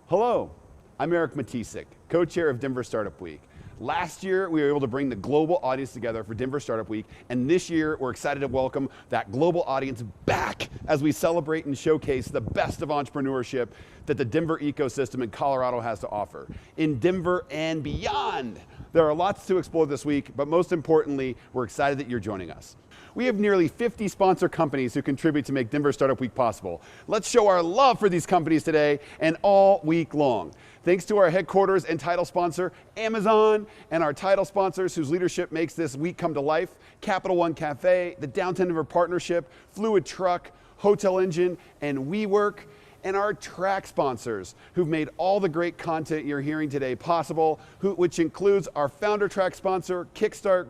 Hello, I'm Eric Matisik, co-chair of Denver Startup Week. Last year, we were able to bring the global audience together for Denver Startup Week, and this year, we're excited to welcome that global audience back as we celebrate and showcase the best of entrepreneurship that the Denver ecosystem in Colorado has to offer. In Denver and beyond, there are lots to explore this week, but most importantly, we're excited that you're joining us. We have nearly 50 sponsor companies who contribute to make Denver Startup Week possible. Let's show our love for these companies today and all week long. Thanks to our headquarters and title sponsor, Amazon, and our title sponsors whose leadership makes this week come to life, Capital One Cafe, the Downtown Denver Partnership, Fluid Truck, Hotel Engine, and WeWork, and our track sponsors who've made all the great content you're hearing today possible, which includes our founder track sponsor, Kickstart,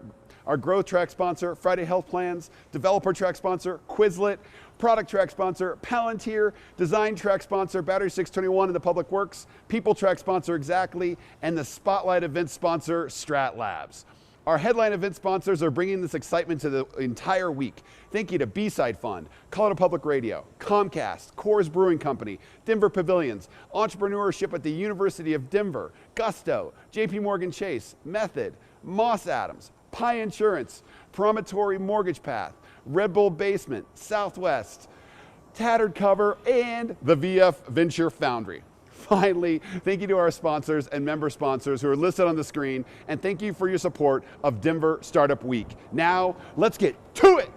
our growth track sponsor, Friday Health Plans, developer track sponsor, Quizlet, product track sponsor, Palantir, design track sponsor, Battery 621 and the Public Works, people track sponsor, Exactly, and the spotlight event sponsor, Strat Labs. Our headline event sponsors are bringing this excitement to the entire week. Thank you to B-Side Fund, Colorado Public Radio, Comcast, Coors Brewing Company, Denver Pavilions, Entrepreneurship at the University of Denver, Gusto, JP Morgan Chase, Method, Moss Adams, Pi Insurance, Promontory Mortgage Path, Red Bull Basement, Southwest, Tattered Cover, and the VF Venture Foundry. Finally, thank you to our sponsors and member sponsors who are listed on the screen, and thank you for your support of Denver Startup Week. Now, let's get to it.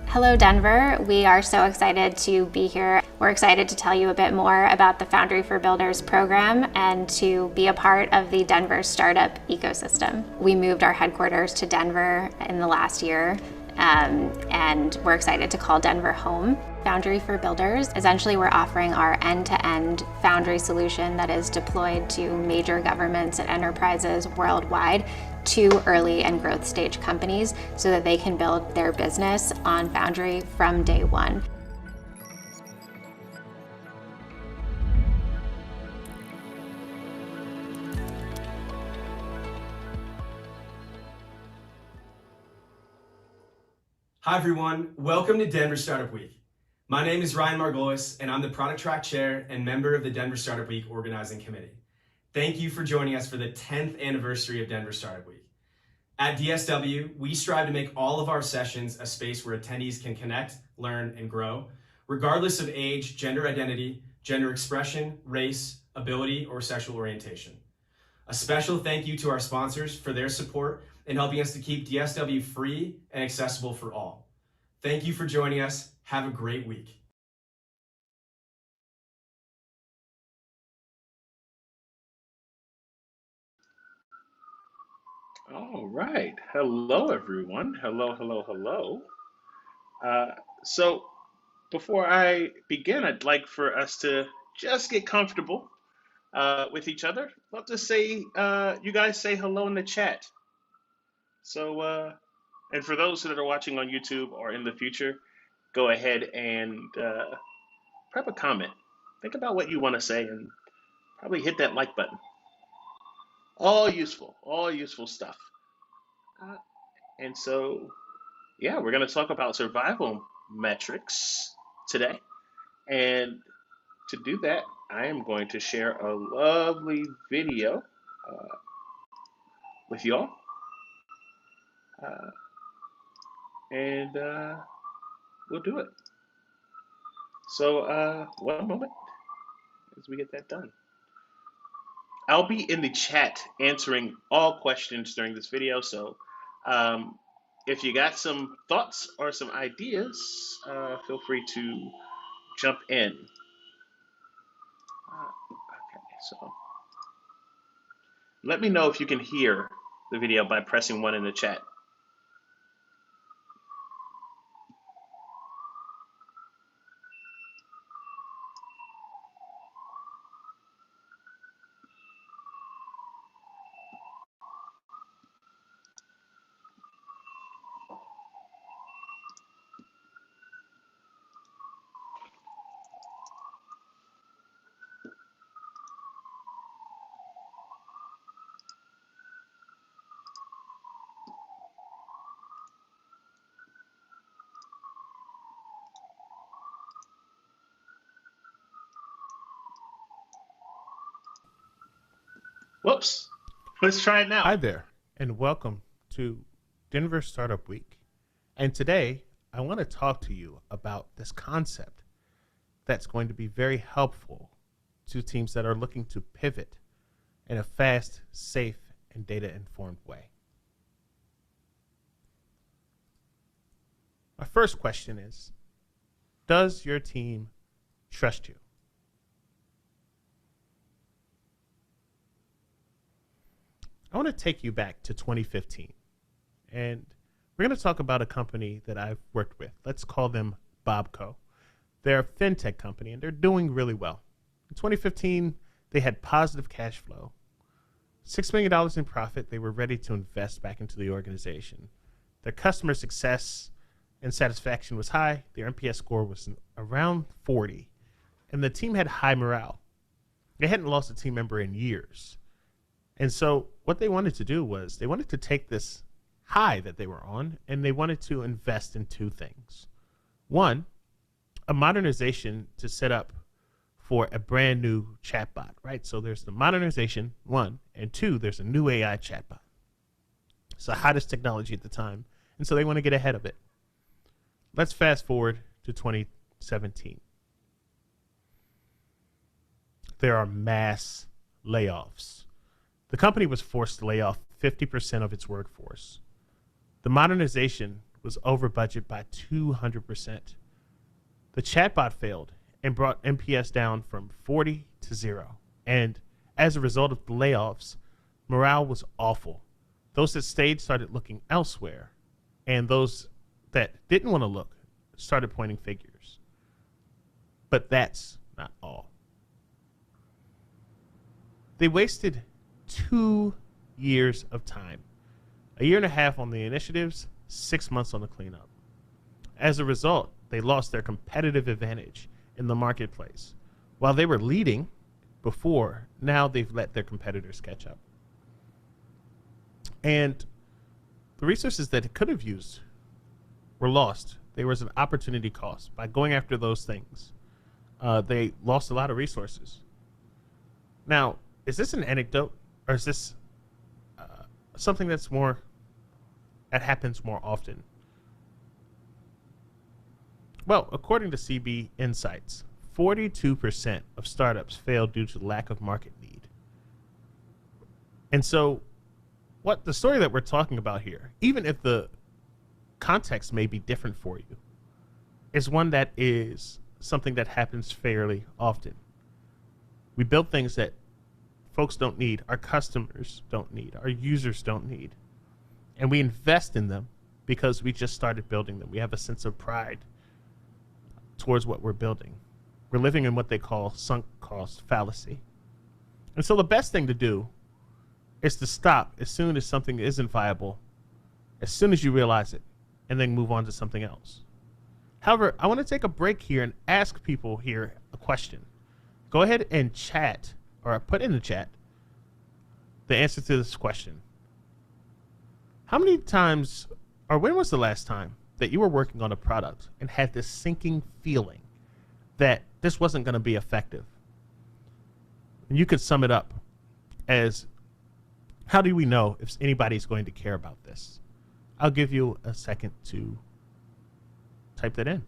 Hello, Denver. We are so excited to be here. We're excited to tell you a bit more about the Foundry for Builders program and to be a part of the Denver startup ecosystem. We moved our headquarters to Denver in the last year, and we're excited to call Denver home. Foundry for Builders, essentially we're offering our end-to-end Foundry solution that is deployed to major governments and enterprises worldwide to early and growth stage companies so that they can build their business on Foundry from day one. Hi everyone, welcome to Denver Startup Week. My name is Ryan Margolis and I'm the Product Track Chair and member of the Denver Startup Week Organizing Committee. Thank you for joining us for the 10th anniversary of Denver Startup Week. At DSW, we strive to make all of our sessions a space where attendees can connect, learn, and grow, regardless of age, gender identity, gender expression, race, ability, or sexual orientation. A special thank you to our sponsors for their support in helping us to keep DSW free and accessible for all. Thank you for joining us. Have a great week. All right. Hello, everyone. Hello, hello, hello. So before I begin, I'd like for us to just get comfortable with each other. Love to say, you guys say hello in the chat. So, and for those that are watching on YouTube or in the future, go ahead and prep a comment. Think about what you want to say and probably hit that like button. All useful stuff. Uh, and so, yeah, we're going to talk about survival metrics today. And to do that, I am going to share a lovely video with y'all. And we'll do it. So, one moment as we get that done. I'll be in the chat answering all questions during this video. So, if you got some thoughts or some ideas, feel free to jump in. Okay, so let me know if you can hear the video by pressing 1 in the chat. Whoops. Let's try it now. Hi there, and welcome to Denver Startup Week. And today, I want to talk to you about this concept that's going to be very helpful to teams that are looking to pivot in a fast, safe, and data-informed way. My first question is, does your team trust you? I want to take you back to 2015, and we're going to talk about a company that I've worked with. Let's call them Bobco. They're a fintech company, and they're doing really well. In 2015, they had positive cash flow, $6 million in profit. They were ready to invest back into the organization. Their customer success and satisfaction was high. Their NPS score was around 40, and the team had high morale. They hadn't lost a team member in years. And so what they wanted to do was they wanted to take this high that they were on, and they wanted to invest in two things. One, a modernization to set up for a brand new chatbot, right? So there's the modernization, one, and two, there's a new AI chatbot. It's the hottest technology at the time, and so they want to get ahead of it. Let's fast forward to 2017. There are mass layoffs. The company was forced to lay off 50% of its workforce. The modernization was over budget by 200%. The chatbot failed and brought NPS down from 40 to 0. And as a result of the layoffs, morale was awful. Those that stayed started looking elsewhere, and those that didn't want to look started pointing fingers. But that's not all. They wasted 2 years of time, a year and a half on the initiatives, 6 months on the cleanup. As a result, they lost their competitive advantage in the marketplace. While they were leading before, now they've let their competitors catch up. And the resources that it could have used were lost. There was an opportunity cost. By going after those things, they lost a lot of resources. Now, is this an anecdote? Or is this something that happens more often? Well, according to CB Insights, 42% of startups fail due to lack of market need. And so what the story that we're talking about here, even if the context may be different for you, is one that is something that happens fairly often. We build things that folks don't need, our customers don't need, our users don't need. And we invest in them because we just started building them. We have a sense of pride towards what we're building. We're living in what they call sunk cost fallacy. And so the best thing to do is to stop as soon as something isn't viable, as soon as you realize it, and then move on to something else. However, I want to take a break here and ask people here a question. Go ahead and chat, or put in the chat, the answer to this question. How many times, or when was the last time that you were working on a product and had this sinking feeling that this wasn't going to be effective? And you could sum it up as, how do we know if anybody's going to care about this? I'll give you a second to type that in.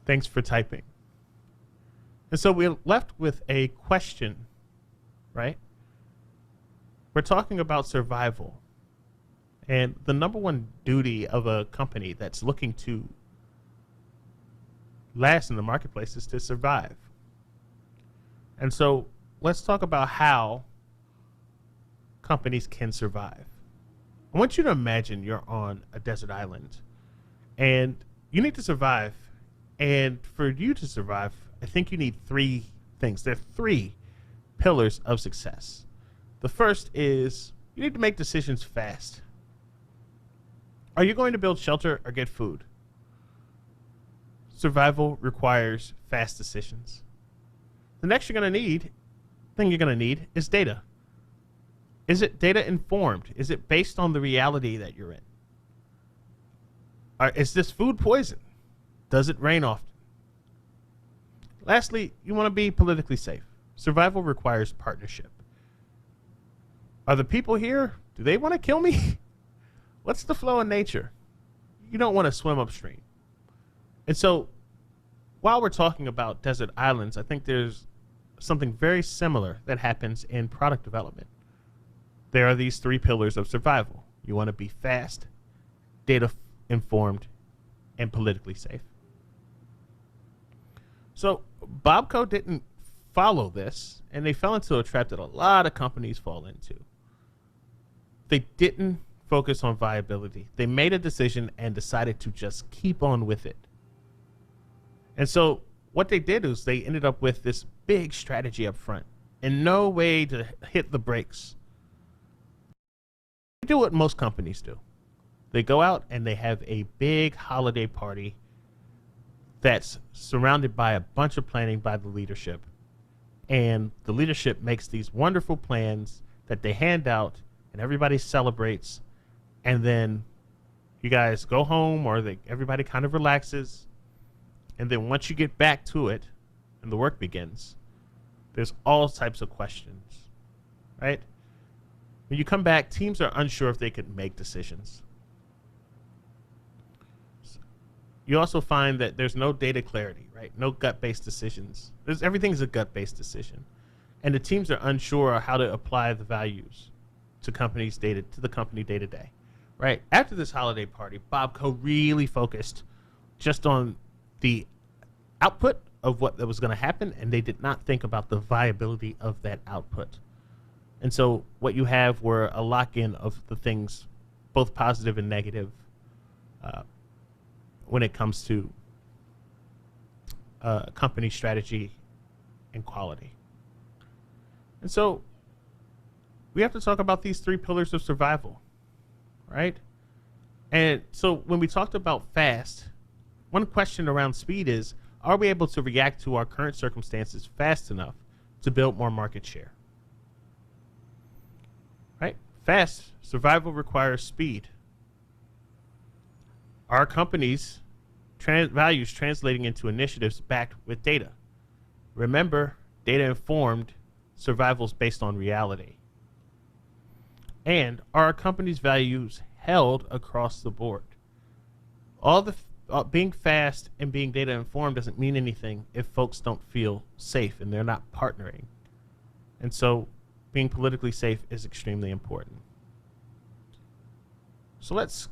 Thanks for typing. And so we're left with a question, right? We're talking about survival. And the number one duty of a company that's looking to last in the marketplace is to survive. And so let's talk about how companies can survive. I want you to imagine you're on a desert island and you need to survive. And for you to survive, I think you need three things. There are three pillars of success. The first is you need to make decisions fast. Are you going to build shelter or get food? Survival requires fast decisions. The next thing you're going to need is data. Is it data informed? Is it based on the reality that you're in? Is this food poison? Does it rain often? Lastly, you want to be politically safe. Survival requires partnership. Are the people here, do they want to kill me? What's the flow in nature? You don't want to swim upstream. And so, while we're talking about desert islands, I think there's something very similar that happens in product development. There are these 3 pillars of survival. You want to be fast, data informed, and politically safe. So Bobco didn't follow this, and they fell into a trap that a lot of companies fall into. They didn't focus on viability. They made a decision and decided to just keep on with it. And so what they did is they ended up with this big strategy up front and no way to hit the brakes. They do what most companies do. They go out and they have a big holiday party that's surrounded by a bunch of planning by the leadership. And the leadership makes these wonderful plans that they hand out and everybody celebrates. And then you guys go home, or everybody kind of relaxes. And then once you get back to it and the work begins, there's all types of questions, right? When you come back, teams are unsure if they can make decisions. You also find that there's no data clarity, right? No gut-based decisions. Everything's a gut-based decision. And the teams are unsure how to apply the values to the company day to day, right? After this holiday party, Bobco really focused just on the output of what was going to happen, and they did not think about the viability of that output. And so what you have were a lock-in of the things, both positive and negative, when it comes to company strategy and quality. And so we have to talk about these 3 pillars of survival, right? And so when we talked about fast, one question around speed is, are we able to react to our current circumstances fast enough to build more market share? Right? Fast, survival requires speed. Our company's values translating into initiatives backed with data. Remember, data informed, survival's based on reality. And are our company's values held across the board? Being fast and being data informed doesn't mean anything if folks don't feel safe and they're not partnering. And so being politically safe is extremely important. So let's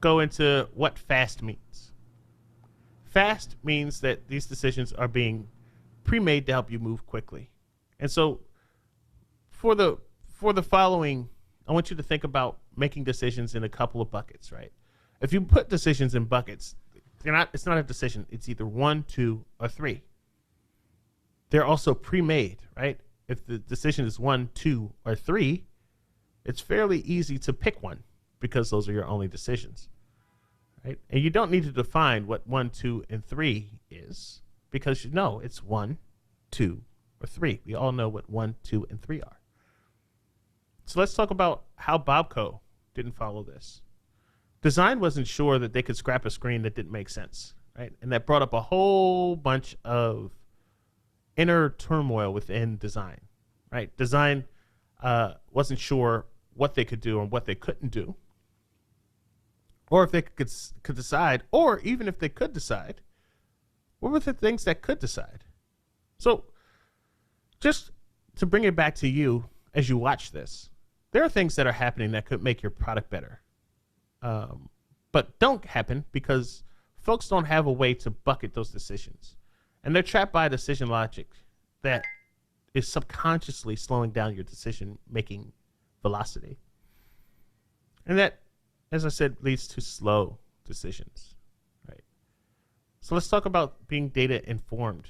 go into what fast means. Fast means that these decisions are being pre-made to help you move quickly. And so for the following, I want you to think about making decisions in a couple of buckets, right? If you put decisions in buckets, it's not a decision. It's either 1, 2, or 3. They're also pre-made, right? If the decision is 1, 2, or 3, it's fairly easy to pick one because those are your only decisions, right? And you don't need to define what 1, 2, and 3 is because you know it's 1, 2, or 3. We all know what 1, 2, and 3 are. So let's talk about how Bobco didn't follow this. Design wasn't sure that they could scrap a screen that didn't make sense, right? And that brought up a whole bunch of inner turmoil within design, right? Design wasn't sure what they could do and what they couldn't do, or if they could decide, or even if they could decide, what were the things that could decide? So just to bring it back to you as you watch this, there are things that are happening that could make your product better. But don't happen because folks don't have a way to bucket those decisions. And they're trapped by a decision logic that is subconsciously slowing down your decision-making velocity. And that, as I said, leads to slow decisions, right? So let's talk about being data-informed.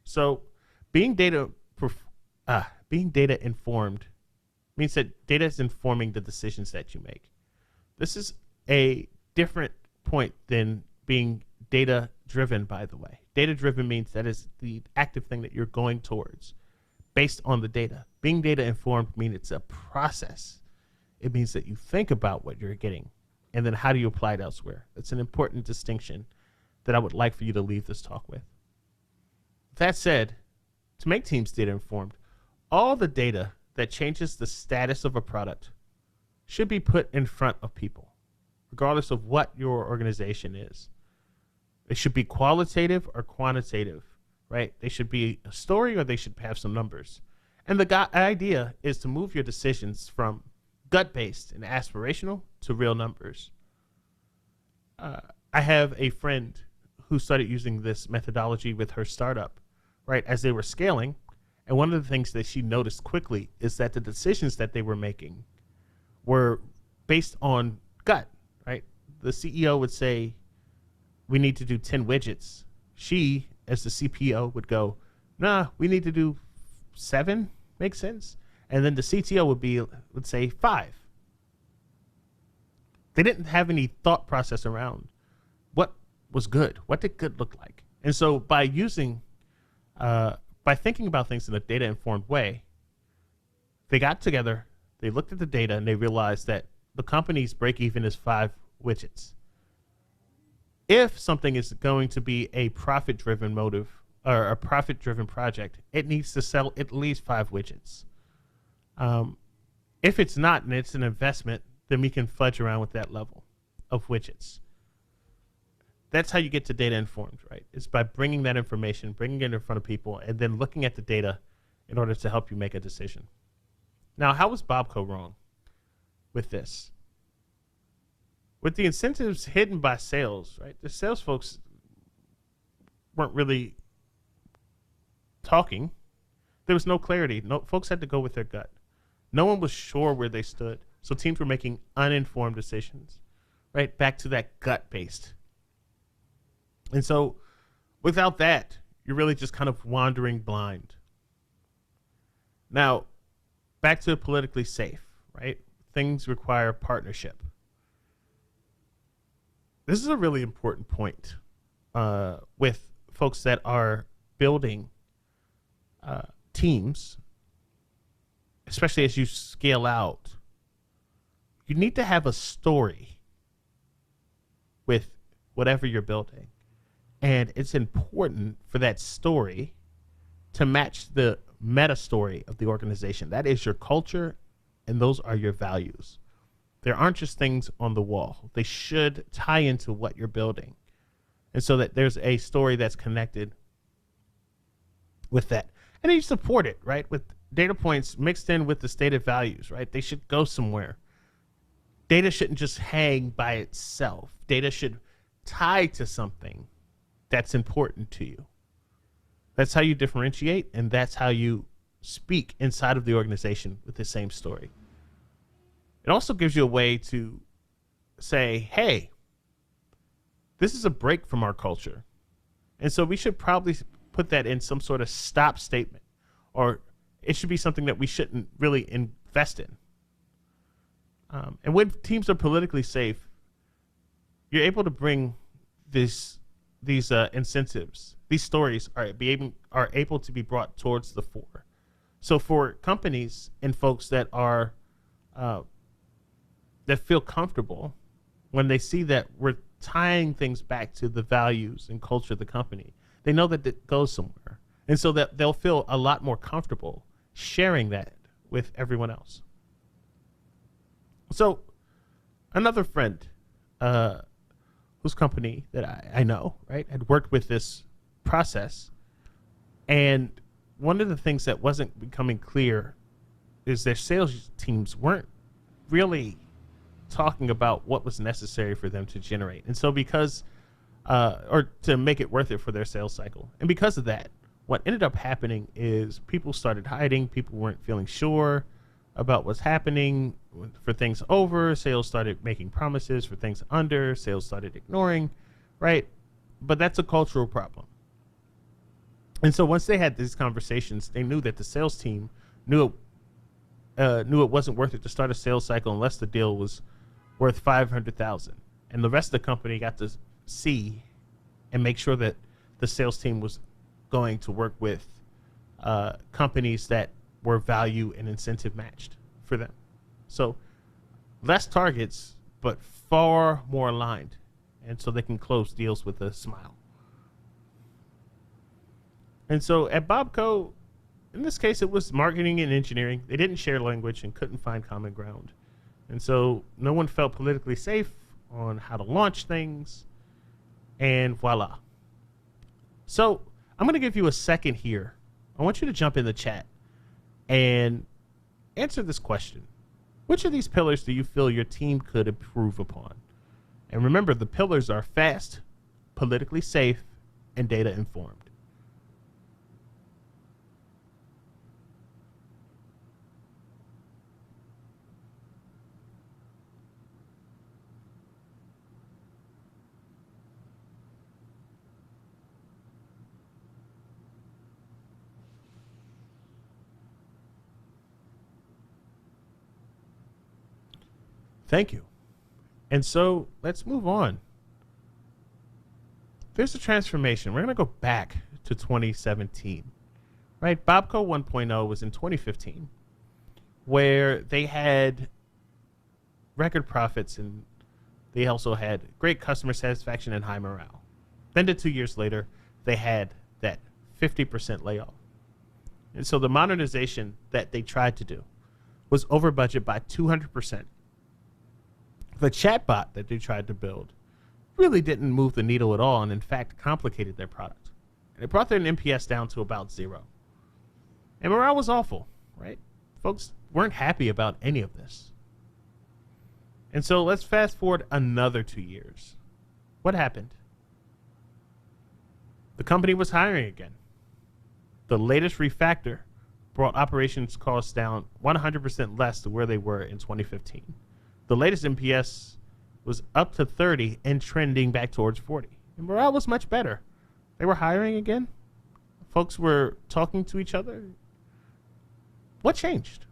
So being data-informed means that data is informing the decisions that you make. This is a different point than being data driven, by the way. Data-driven means that is the active thing that you're going towards based on the data. Being data-informed means it's a process. It means that you think about what you're getting, and then how do you apply it elsewhere. That's an important distinction that I would like for you to leave this talk with. That said, to make teams data-informed, all the data that changes the status of a product should be put in front of people, regardless of what your organization is. It should be qualitative or quantitative, right? They should be a story or they should have some numbers. And the idea is to move your decisions from gut-based and aspirational to real numbers. I have a friend who started using this methodology with her startup, right, as they were scaling. And one of the things that she noticed quickly is that the decisions that they were making were based on gut, right? The CEO would say, we need to do 10 widgets. She, as the CPO, would go, nah, we need to do 7, makes sense. And then the CTO would say 5. They didn't have any thought process around what was good. What did good look like? And so by thinking about things in a data-informed way, they got together, they looked at the data, and they realized that the company's break-even is 5 widgets. If something is going to be a profit-driven motive or a profit-driven project, it needs to sell at least 5 widgets. If it's not and it's an investment, then we can fudge around with that level of widgets. That's how you get to data informed, right? It's by bringing that information, bringing it in front of people, and then looking at the data in order to help you make a decision. Now, how was Bobco wrong with this? With the incentives hidden by sales, right? The sales folks weren't really talking. There was no clarity. No, folks had to go with their gut. No one was sure where they stood. So teams were making uninformed decisions, right? Back to that gut-based. And so without that, you're really just kind of wandering blind. Now, back to politically safe, right? Things require partnership. This is a really important point with folks that are building teams, especially as you scale out. You need to have a story with whatever you're building. And it's important for that story to match the meta story of the organization. That is your culture, and those are your values. There aren't just things on the wall. They should tie into what you're building. And so that there's a story that's connected with that. And then you support it, right? With data points mixed in with the stated values, right? They should go somewhere. Data shouldn't just hang by itself. Data should tie to something that's important to you. That's how you differentiate, and that's how you speak inside of the organization with the same story. It also gives you a way to say, hey, this is a break from our culture. And so we should probably put that in some sort of stop statement, or it should be something that we shouldn't really invest in. And when teams are politically safe, you're able to bring these incentives. These stories are able to be brought towards the fore. So for companies and folks that are that feel comfortable when they see that we're tying things back to the values and culture of the company, they know that it goes somewhere, and so that they'll feel a lot more comfortable sharing that with everyone else. So another friend whose company that I know, right, had worked with this process. And one of the things that wasn't becoming clear is their sales teams weren't really talking about what was necessary for them to generate. And so because, or to make it worth it for their sales cycle. And because of that, what ended up happening is people started hiding. People weren't feeling sure about what's happening. For things over, sales started making promises. For things under, sales started ignoring, right? But that's a cultural problem. And so once they had these conversations, they knew that the sales team knew it wasn't worth it to start a sales cycle unless the deal was worth $500,000. And the rest of the company got to see and make sure that the sales team was going to work with companies that were value and incentive matched for them. So less targets, but far more aligned. And so they can close deals with a smile. And so at Bobco, in this case, it was marketing and engineering. They didn't share language and couldn't find common ground. And so no one felt politically safe on how to launch things. And voila. So I'm going to give you a second here. I want you to jump in the chat and answer this question. Which of these pillars do you feel your team could improve upon? And remember, the pillars are fast, politically safe, and data informed. Thank you. And so let's move on. There's a transformation. We're going to go back to 2017, right? Bobco 1.0 was in 2015, where they had record profits and they also had great customer satisfaction and high morale. Then 2 years later, they had that 50% layoff. And so the modernization that they tried to do was over budget by 200%. The chatbot that they tried to build really didn't move the needle at all, and in fact complicated their product. And it brought their NPS down to about 0. And morale was awful, right? Folks weren't happy about any of this. And so let's fast forward another 2 years. What happened? The company was hiring again. The latest refactor brought operations costs down 100% less to where they were in 2015. The latest NPS was up to 30 and trending back towards 40. And morale was much better. They were hiring again. Folks were talking to each other. What changed?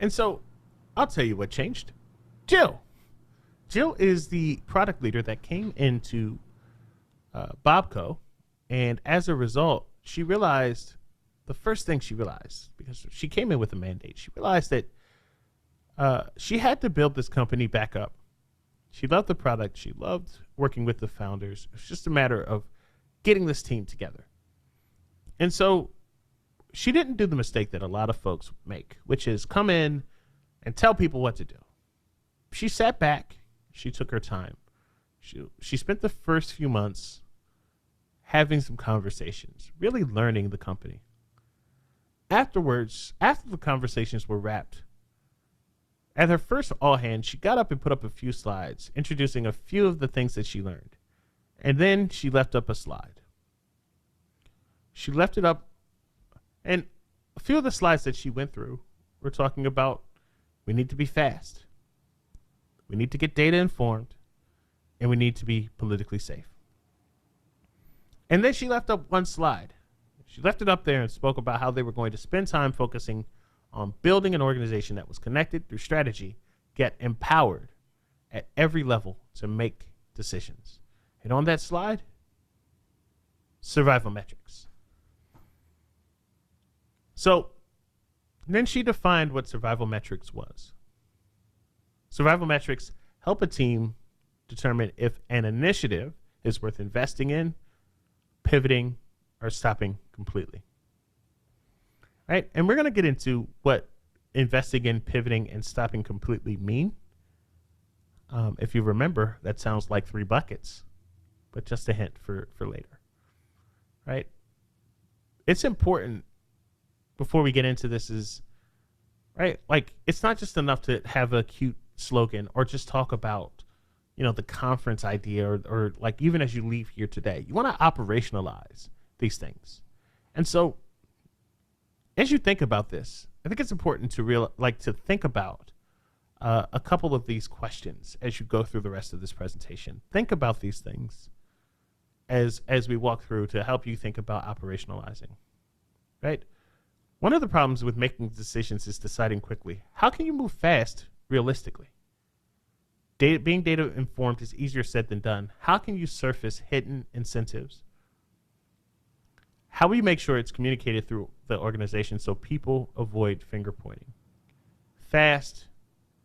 And so I'll tell you what changed. Jill. Jill is the product leader that came into Bobco. And as a result, she realized, the first thing she realized, because she came in with a mandate, she realized that she had to build this company back up. She loved the product. She loved working with the founders. It was just a matter of getting this team together. And so she didn't do the mistake that a lot of folks make, which is come in and tell people what to do. She sat back. She took her time. She spent the first few months having some conversations, really learning the company. Afterwards, after the conversations were wrapped, at her first all hands, she got up and put up a few slides, introducing a few of the things that she learned. And then she left up a slide. She left it up, and a few of the slides that she went through were talking about we need to be fast, we need to get data informed, and we need to be politically safe. And then she left up one slide. She left it up there and spoke about how they were going to spend time focusing on building an organization that was connected through strategy, get empowered at every level to make decisions. And on that slide, survival metrics. So then she defined what survival metrics was. Survival metrics help a team determine if an initiative is worth investing in, pivoting, or stopping completely. Right? And we're going to get into what investing in, pivoting, and stopping completely mean. If you remember, that sounds like 3 buckets, but just a hint for later. Right? It's important before we get into this is, right, like it's not just enough to have a cute slogan or just talk about, you know, the conference idea or like even as you leave here today, you want to operationalize these things. And so as you think about this, I think it's important to to think about a couple of these questions as you go through the rest of this presentation. Think about these things as we walk through to help you think about operationalizing, right? One of the problems with making decisions is deciding quickly. How can you move fast realistically? being data informed is easier said than done. How can you surface hidden incentives? How will you make sure it's communicated through the organization so people avoid finger pointing? Fast,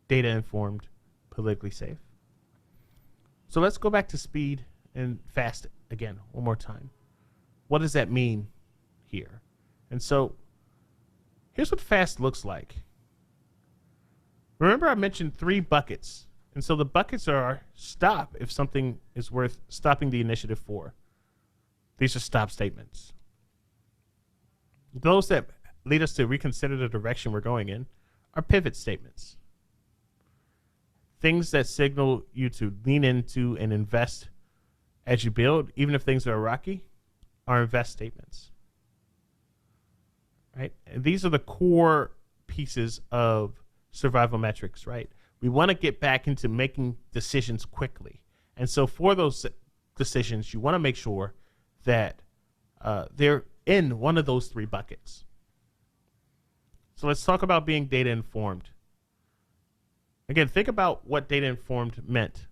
data informed, politically safe. So let's go back to speed and fast again, one more time. What does that mean here? And so here's what fast looks like. Remember I mentioned 3 buckets. And so the buckets are stop if something is worth stopping the initiative for. These are stop statements. Those that lead us to reconsider the direction we're going in are pivot statements. Things that signal you to lean into and invest as you build, even if things are rocky, are invest statements. Right? And these are the core pieces of survival metrics, right? We want to get back into making decisions quickly. And so for those decisions, you want to make sure that they're in one of those 3 buckets. So let's talk about being data informed. Again, think about what data informed meant,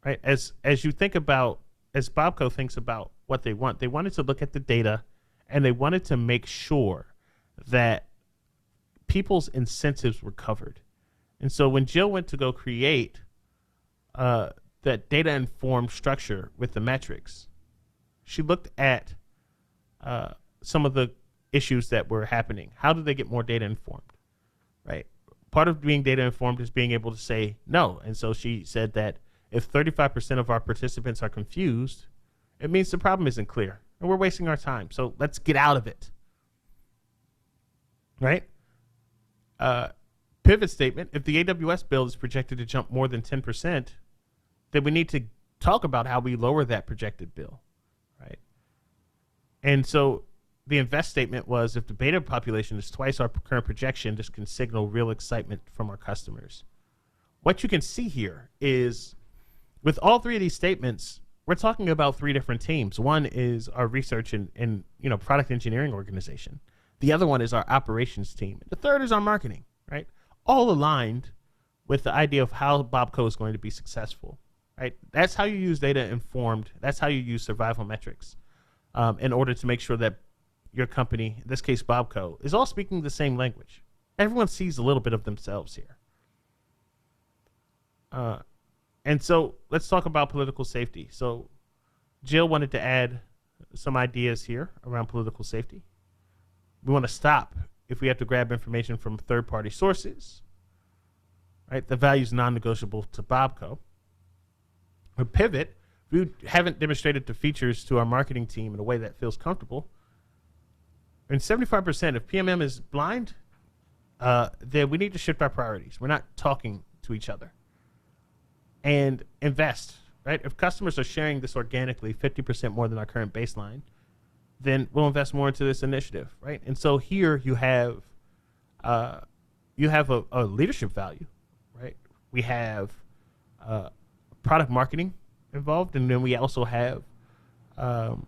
right? As you think about, as Bobco thinks about what they wanted to look at the data and they wanted to make sure that people's incentives were covered. And so when Jill went to go create that data informed structure with the metrics, she looked at some of the issues that were happening. How do they get more data informed, right? Part of being data informed is being able to say no. And so she said that if 35% of our participants are confused, it means the problem isn't clear and we're wasting our time. So let's get out of it, right? Pivot statement, if the AWS build is projected to jump more than 10%, then we need to talk about how we lower that projected bill, right? And so the invest statement was if the beta population is twice our current projection, this can signal real excitement from our customers. What you can see here is with all 3 of these statements, we're talking about 3 different teams. One is our research and product engineering organization. The other one is our operations team. The third is our marketing, right? All aligned with the idea of how Bobco is going to be successful, right? That's how you use data informed. That's how you use survival metrics in order to make sure that your company, in this case Bobco, is all speaking the same language. Everyone sees a little bit of themselves here. And so let's talk about political safety. So Jill wanted to add some ideas here around political safety. We want to stop if we have to grab information from third-party sources, right? The value is non-negotiable to Bobco. A pivot, we haven't demonstrated the features to our marketing team in a way that feels comfortable. And 75%, if PMM is blind, then we need to shift our priorities. We're not talking to each other. And invest, right? If customers are sharing this organically, 50% more than our current baseline, then we'll invest more into this initiative, right? And so here you have a leadership value, right? We have product marketing involved, and then we also have our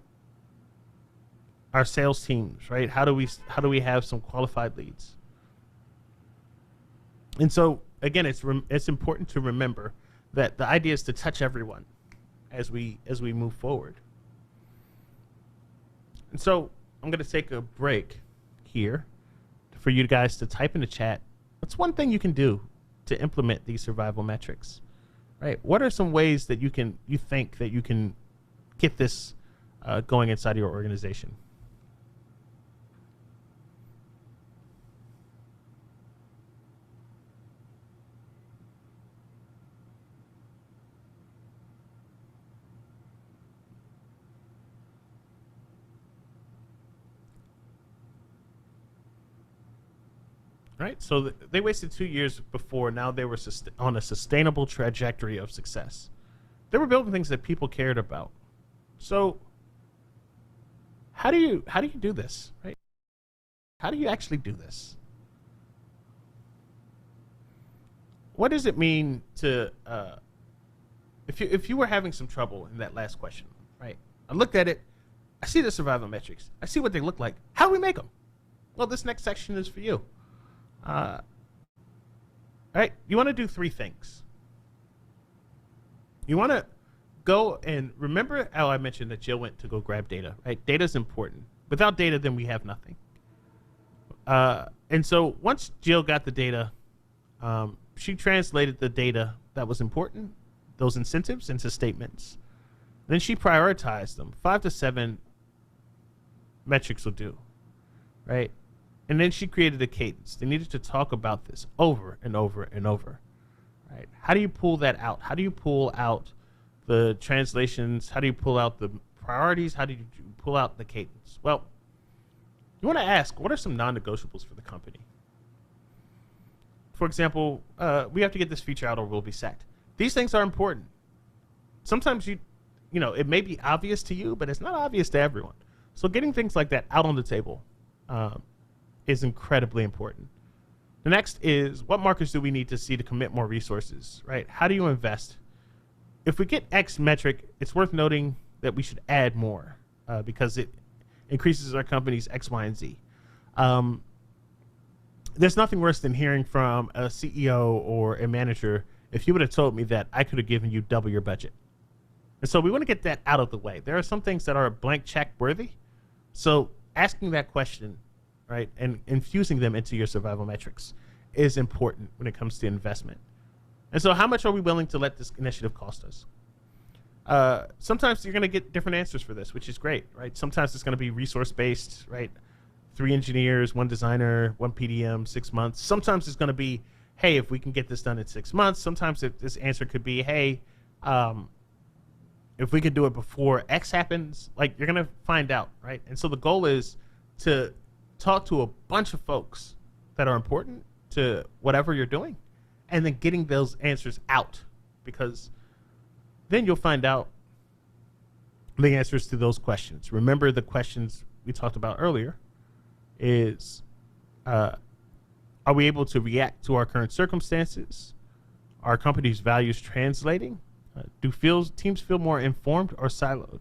sales teams, right? How do we have some qualified leads? And so again, it's important to remember that the idea is to touch everyone as we move forward. And so I'm going to take a break here for you guys to type in the chat. What's one thing you can do to implement these survival metrics, right? What are some ways that you think that you can get this going inside your organization? Right, so they wasted 2 years before. Now they were on a sustainable trajectory of success. They were building things that people cared about. So how do you do this, right? How do you actually do this? What does it mean to if you were having some trouble in that last question, right? I looked at it. I see the survival metrics. I see what they look like. How do we make them? Well, this next section is for you. All right, you want to do 3 things. You want to go and remember how I mentioned that Jill went to go grab data, right? Data is important. Without data, then we have nothing. And so once Jill got the data, she translated the data that was important, those incentives, into statements. Then she prioritized them. 5 to 7 metrics will do, right? And then she created a cadence. They needed to talk about this over and over and over, right? How do you pull that out? How do you pull out the translations? How do you pull out the priorities? How do you pull out the cadence? Well, you want to ask, what are some non-negotiables for the company? For example, we have to get this feature out or we'll be sacked. These things are important. Sometimes you know, it may be obvious to you, but it's not obvious to everyone. So getting things like that out on the table is incredibly important. The next is, what markers do we need to see to commit more resources, right? How do you invest? If we get X metric, it's worth noting that we should add more because it increases our company's X, Y, and Z. There's nothing worse than hearing from a CEO or a manager, if you would have told me that, I could have given you double your budget. And so we want to get that out of the way. There are some things that are blank check worthy. So asking that question, right, and infusing them into your survival metrics is important when it comes to investment. And so how much are we willing to let this initiative cost us? Sometimes you're going to get different answers for this, which is great, right? Sometimes it's going to be resource-based, right? 3 engineers, 1 designer, 1 PDM, 6 months. Sometimes it's going to be, hey, if we can get this done in 6 months. Sometimes this answer could be, hey, if we could do it before X happens. Like, you're going to find out, right? And so the goal is to talk to a bunch of folks that are important to whatever you're doing and then getting those answers out, because then you'll find out the answers to those questions. Remember the questions we talked about earlier is, are we able to react to our current circumstances? Are our company's values translating? Do teams feel more informed or siloed?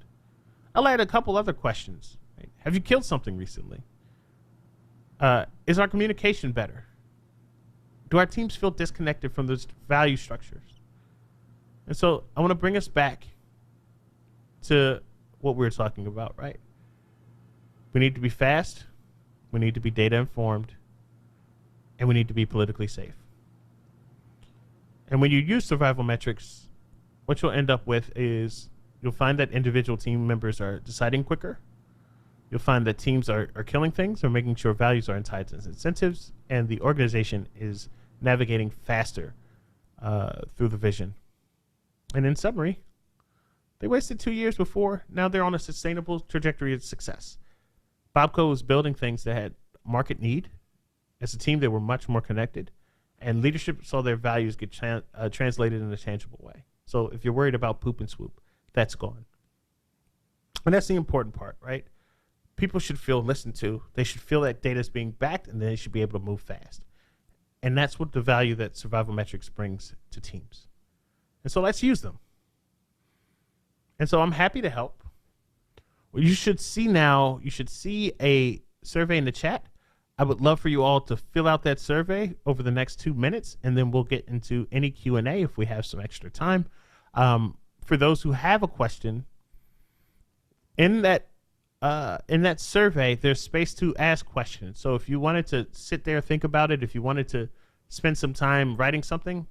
I'll add a couple other questions. Right? Have you killed something recently? Is our communication better? Do our teams feel disconnected from those value structures? And so I want to bring us back to what we were talking about, right? We need to be fast, we need to be data informed, and we need to be politically safe. And when you use survival metrics, what you'll end up with is you'll find that individual team members are deciding quicker. You'll find that teams are killing things or making sure values are tied to incentives, and the organization is navigating faster through the vision. And in summary, they wasted 2 years before. Now they're on a sustainable trajectory of success. Bobco was building things that had market need. As a team, they were much more connected, and leadership saw their values get translated in a tangible way. So if you're worried about poop and swoop, that's gone. And that's the important part, right? People should feel listened to. They should feel that data is being backed, and they should be able to move fast. And that's what the value that survival metrics brings to teams. And so let's use them. And so I'm happy to help. What you should see now, you should see a survey in the chat. I would love for you all to fill out that survey over the next 2 minutes, and then we'll get into any Q&A if we have some extra time. For those who have a question, in that survey, there's space to ask questions. So if you wanted to sit there, think about it, if you wanted to spend some time writing something,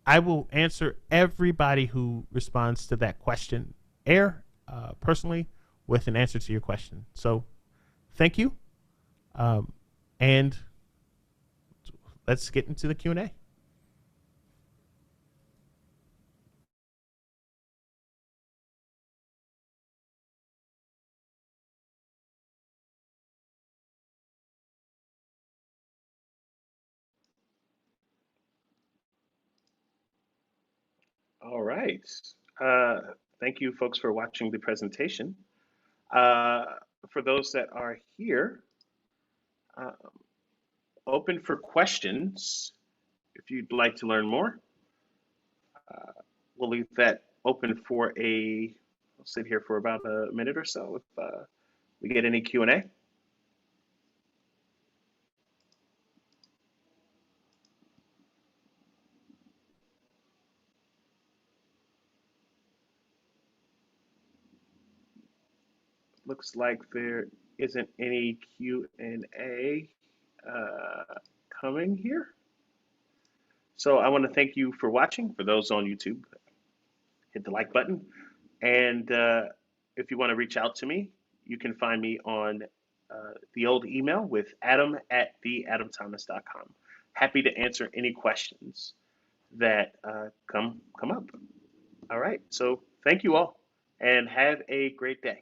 I will answer everybody who responds to that question personally with an answer to your question. So thank you. And let's get into the Q&A. All right. Thank you, folks, for watching the presentation. For those that are here, open for questions. If you'd like to learn more, we'll leave that open for I'll sit here for about a minute or so if we get any Q&A. looks like there isn't any Q&A coming here. So I want to thank you for watching. For those on YouTube, hit the like button. And if you want to reach out to me, you can find me on the old email with adam@theadamthomas.com. Happy to answer any questions that come up. All right. So thank you all and have a great day.